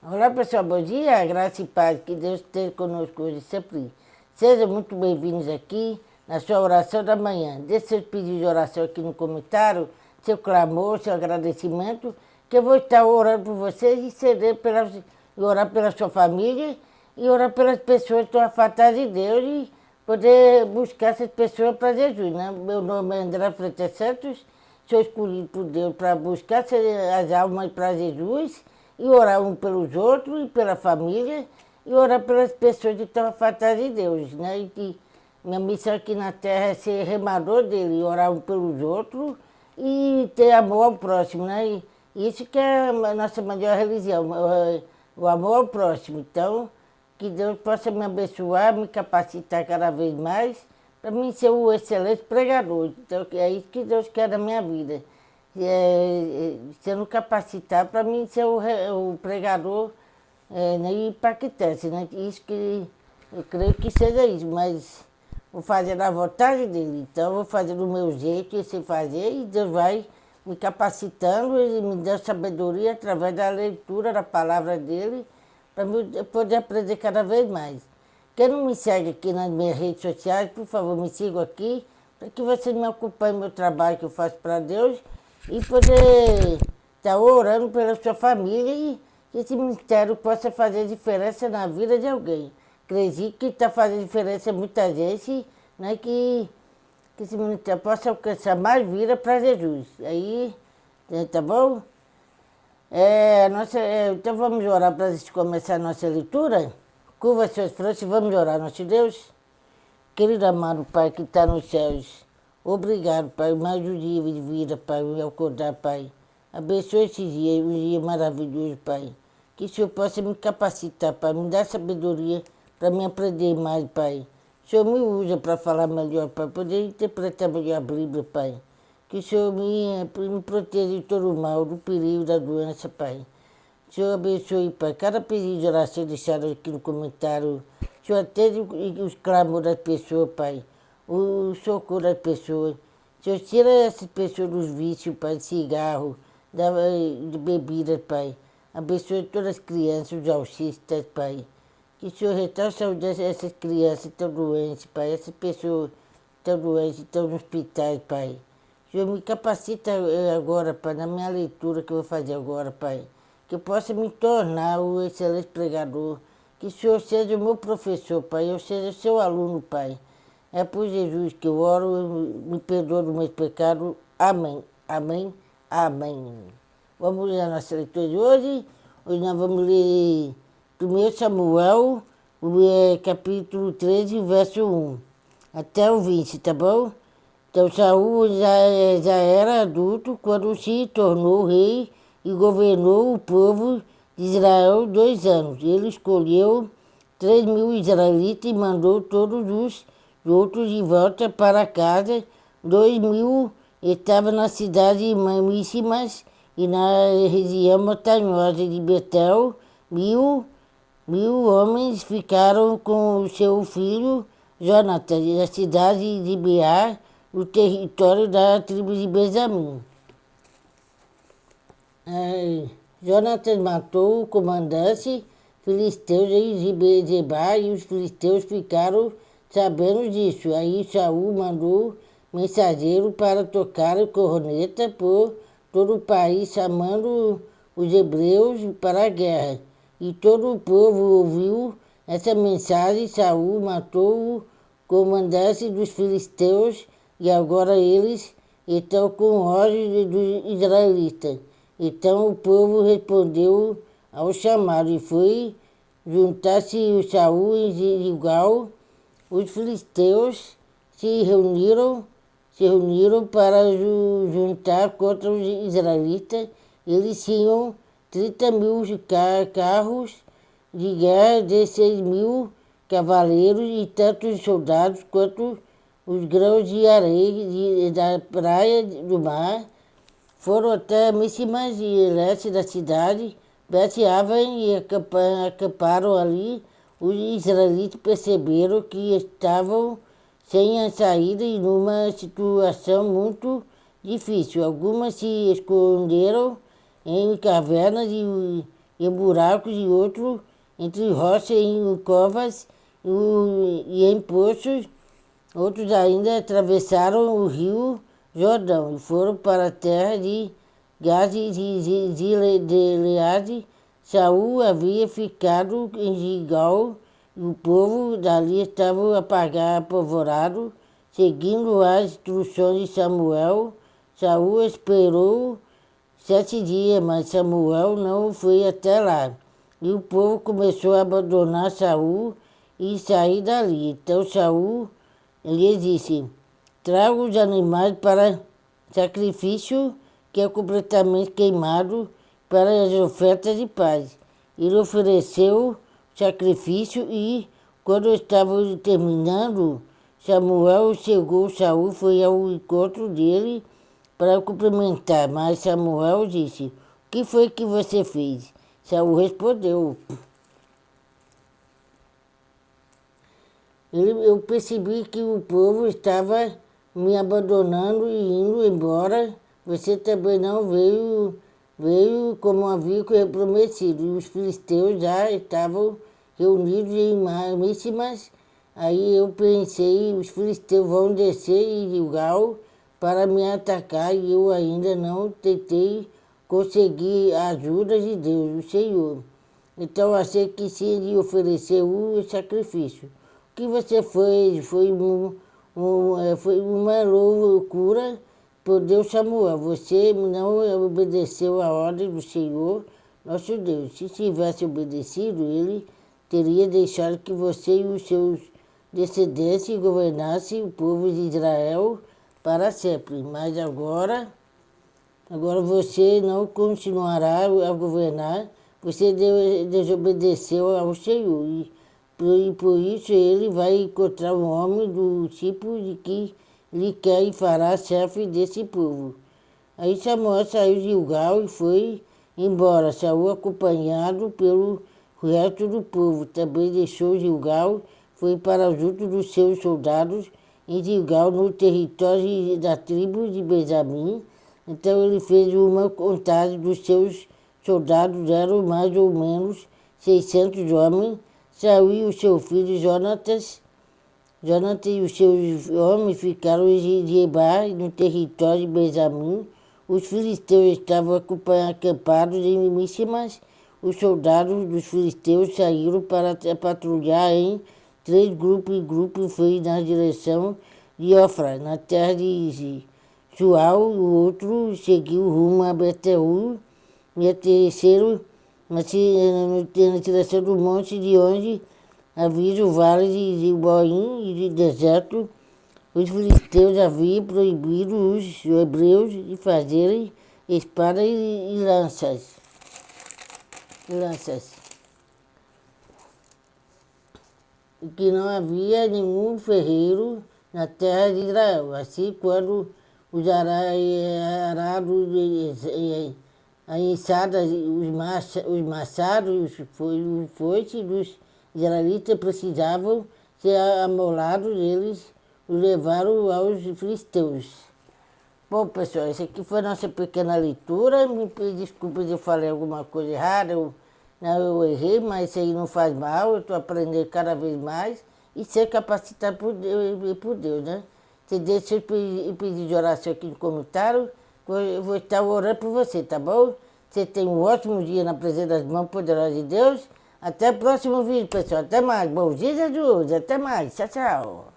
Olá pessoal, bom dia, graça e paz, que Deus esteja conosco hoje sempre. Sejam muito bem-vindos aqui na sua oração da manhã. Deixe seu pedido de oração aqui no comentário, seu clamor, seu agradecimento, que eu vou estar orando por vocês e orar pela sua família e orar pelas pessoas que estão afastadas de Deus e poder buscar essas pessoas para Jesus, né? Meu nome é André Freitas Santos, sou escolhido por Deus para buscar as almas para Jesus e orar um pelos outros e pela família e orar pelas pessoas que estão afastadas de Deus, né? E que minha missão aqui na Terra é ser remador dele, orar um pelos outros e ter amor ao próximo, né? E isso que é a nossa maior religião, o amor ao próximo. Então, que Deus possa me abençoar, me capacitar cada vez mais para mim ser um excelente pregador. Então, é isso que Deus quer da minha vida. Sendo capacitado para mim ser o pregador impactante, né? Isso que eu creio que seja isso, mas vou fazer na vontade dele. Então, vou fazer do meu jeito, e sei fazer, e Deus vai me capacitando e me dando sabedoria através da leitura da palavra dele, para eu poder aprender cada vez mais. Quem não me segue aqui nas minhas redes sociais, por favor, me sigam aqui, para que vocês me acompanhem no meu trabalho que eu faço para Deus e poder estar orando pela sua família e que esse ministério possa fazer diferença na vida de alguém. Acredito que está fazendo diferença em muita gente, né, que esse ministério possa alcançar mais vida para Jesus. Aí, tá bom? Então vamos orar para a gente começar a nossa leitura? Curva suas frontes e vamos orar, nosso Deus. Querido amado Pai que está nos céus, obrigado, Pai, mais um dia de vida, Pai, me acordar, Pai. Abençoe esse dia, um dia maravilhoso, Pai. Que o Senhor possa me capacitar, Pai, me dar sabedoria para me aprender mais, Pai. O Senhor me usa para falar melhor, Pai, poder interpretar melhor a Bíblia, Pai. Que o Senhor me proteja de todo o mal, do perigo, da doença, Pai. O Senhor abençoe, Pai, cada pedido de oração deixado aqui no comentário. O Senhor atende os clamores das pessoas, Pai. O socorro das pessoas. O Senhor tira essas pessoas dos vícios, Pai, de cigarro, de bebida, Pai. Abençoe todas as crianças, os autistas, Pai. Que o Senhor restaure a saúde dessas crianças que estão doentes, Pai. Essas pessoas que estão doentes, estão nos hospitais, Pai. O Senhor me capacita agora, Pai, na minha leitura que eu vou fazer agora, Pai. Que eu possa me tornar o excelente pregador. Que o Senhor seja o meu professor, Pai. Eu seja seu aluno, Pai. É por Jesus que eu oro, me perdoa dos meus pecados. Amém, amém, amém. Vamos ler a nossa leitura de hoje. Hoje nós vamos ler 1 Samuel, capítulo 13, verso 1, até o 20, tá bom? Então Saul já era adulto quando se tornou rei e governou o povo de Israel 2 anos. Ele escolheu 3.000 israelitas e mandou todos os outros de volta para casa. 2.000 estavam na cidade de Mamíssimas e na região montanhosa de Betel. Mil homens ficaram com o seu filho Jonathan na cidade de Beá, no território da tribo de Benjamim. Jonathan matou o comandante filisteu de Bezebá e os filisteus ficaram sabendo disso. Aí Saul mandou mensageiro para tocar corneta por todo o país, chamando os hebreus para a guerra. E todo o povo ouviu essa mensagem. Saul matou o comandante dos filisteus e agora eles estão com ódio dos israelitas. Então o povo respondeu ao chamado e foi juntar-se Saul em Gilgal. Os filisteus se reuniram para juntar contra os israelitas. Eles tinham 30.000 carros de guerra, 16.000 cavaleiros e tantos soldados quanto os grãos de areia da praia do mar. Foram até Missimas e leste da cidade, Bet-Aven, e acamparam ali. Os israelitas perceberam que estavam sem a saída e numa situação muito difícil. Algumas se esconderam em cavernas em buracos e outros entre rochas em covas e em poços. Outros ainda atravessaram o rio Jordão e foram para a terra de Gade e de Gileade. Saul havia ficado em Gilgal e o povo dali estava apavorado, seguindo as instruções de Samuel. Saul esperou 7 dias, mas Samuel não foi até lá. E o povo começou a abandonar Saul e sair dali. Então Saul lhe disse: traga os animais para sacrifício, que é completamente queimado, para as ofertas de paz. Ele ofereceu sacrifício e, quando estavam terminando, Samuel chegou, Saul foi ao encontro dele para o cumprimentar, mas Samuel disse: o que foi que você fez? Saul respondeu: eu percebi que o povo estava me abandonando e indo embora. Você também não veio como havia prometido. E os filisteus já estavam reunidos em Miximas. Aí eu pensei, os filisteus vão descer em Gilgal para me atacar, e eu ainda não tentei conseguir a ajuda de Deus, o Senhor. Então achei que sim de oferecer o sacrifício. O que você fez foi uma loucura por Deus Samuel. Você não obedeceu a ordem do Senhor, nosso Deus. Se tivesse obedecido, ele teria deixado que você e os seus descendentes governassem o povo de Israel para sempre. Mas agora você não continuará a governar. Você desobedeceu ao Senhor. E por isso ele vai encontrar um homem do tipo de que lhe quer e fará chefe desse povo. Aí Samuel saiu de Gilgal e foi embora. Saul, acompanhado pelo resto do povo, também deixou Gilgal, foi para junto dos seus soldados em Gilgal, no território da tribo de Benjamim. Então ele fez uma contagem dos seus soldados, eram mais ou menos 600 homens. Saul e o seu filho Jonatas e os seus homens ficaram em Gebar, no território de Benjamim. Os filisteus estavam acampados em Miximas. Os soldados dos filisteus saíram para patrulhar em 3 grupos, e grupo foi na direção de Ofra, na terra de Sual. O outro seguiu rumo a Betel, e o terceiro na direção do monte de onde havia o vale de Boim e de deserto. Os filisteus haviam proibido os hebreus de fazerem espadas e lanças. E que não havia nenhum ferreiro na terra de Israel. Assim, quando os arados, a enxada, os machados, os foices dos israelitas precisavam ser amolados, eles os levaram aos filisteus. Bom, pessoal, essa aqui foi a nossa pequena leitura. Me desculpe se eu falei alguma coisa errada, eu errei, mas isso aí não faz mal. Eu estou aprendendo cada vez mais e ser capacitado por Deus, né? Se deixa eu pedir de oração aqui no comentário, eu vou estar orando por você, tá bom? Você tem um ótimo dia na presença das mãos poderosas de Deus. Até o próximo vídeo, pessoal. Até mais. Bom dia, Jesus. Até mais. Tchau, tchau.